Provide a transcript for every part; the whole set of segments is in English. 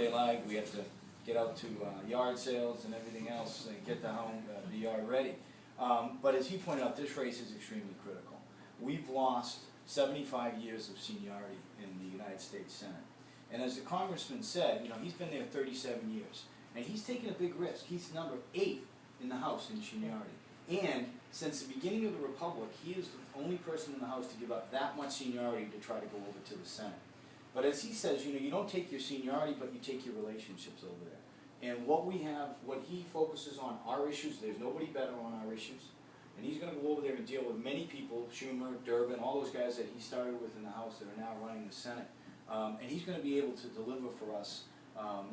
day lag. We have to get out to yard sales and everything else and get the yard ready. But as he pointed out, this race is extremely critical. We've lost 75 years of seniority in the United States Senate. And as the congressman said, he's been there 37 years. And he's taken a big risk. He's number 8 in the House in seniority. And since the beginning of the Republic, he is the only person in the House to give up that much seniority to try to go over to the Senate. But as he says, you don't take your seniority, but you take your relationships over there. And what he focuses on our issues, there's nobody better on our issues. And he's going to go over there and deal with many people, Schumer, Durbin, all those guys that he started with in the House that are now running the Senate. And he's going to be able to deliver for us,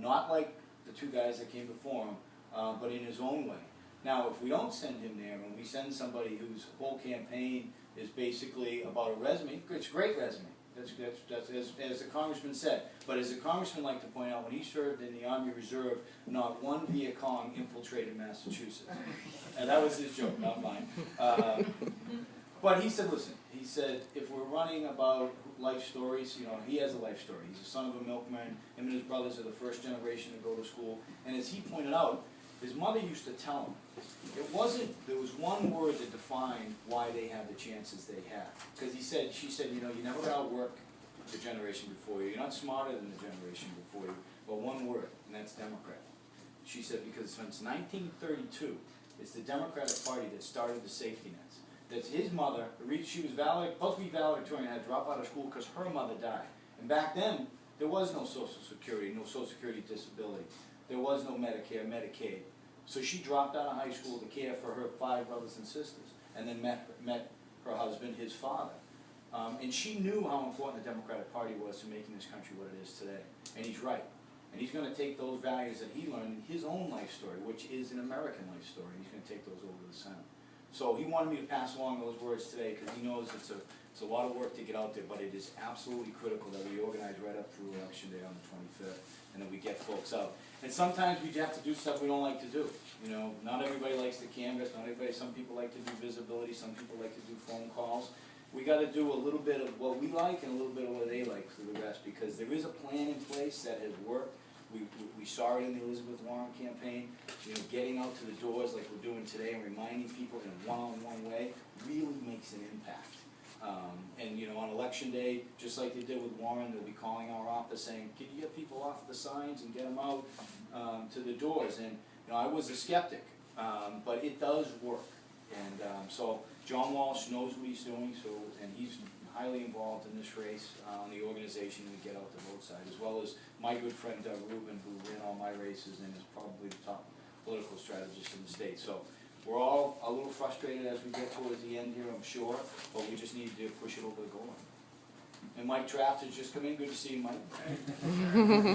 not like the 2 guys that came before him, but in his own way. Now, if we don't send him there, and we send somebody whose whole campaign is basically about a resume, it's a great resume. That's as the congressman said. But as the congressman liked to point out, when he served in the Army Reserve, not one Viet Cong infiltrated Massachusetts. And that was his joke, not mine. But he said, listen, he said, if we're running about life stories, he has a life story. He's the son of a milkman. Him and his brothers are the first generation to go to school. And as he pointed out, his mother used to tell him, there was one word that defined why they had the chances they had. Because she said, you never got to outwork the generation before you. You're not smarter than the generation before you. But one word, and that's Democrat. She said, because since 1932, it's the Democratic Party that started the safety nets. That's his mother, she was supposed to be valedictorian, had to drop out of school because her mother died. And back then, there was no Social Security, no Social Security disability. There was no Medicare, Medicaid. So she dropped out of high school to care for her 5 brothers and sisters, and then met her husband, his father. And she knew how important the Democratic Party was to making this country what it is today. And he's right. And he's going to take those values that he learned in his own life story, which is an American life story, and he's going to take those over to the Senate. So he wanted me to pass along those words today because he knows it's a lot of work to get out there, but it is absolutely critical that we organize right up through Election Day on the 25th, and that we get folks out. And sometimes we have to do stuff we don't like to do. Not everybody likes to canvass. Some people like to do visibility. Some people like to do phone calls. We got to do a little bit of what we like and a little bit of what they like for the rest, because there is a plan in place that has worked. We saw it in the Elizabeth Warren campaign. Getting out to the doors like we're doing today and reminding people in a one-on-one way really makes an impact. And on Election Day, just like they did with Warren, they'll be calling our office saying, "Can you get people off the signs and get them out to the doors?" And I was a skeptic, but it does work. And so John Walsh knows what he's doing, and he's highly involved in this race on the organization to get out the vote side, as well as my good friend Doug Rubin, who ran all my races and is probably the top political strategist in the state. So we're all a little frustrated as we get towards the end here, I'm sure, but we just need to push it over the goal line. And Mike Draft has just come in. Good to see you, Mike.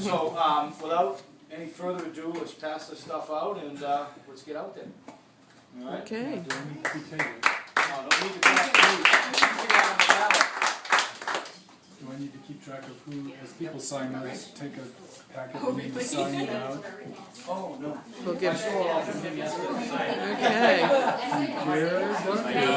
So without any further ado, let's pass this stuff out and let's get out there. All right? Okay. Do I need to keep track of who, as people sign those, take a packet and need to sign it out? Oh, no. We'll give. I saw him yesterday. Okay. Clear? I know.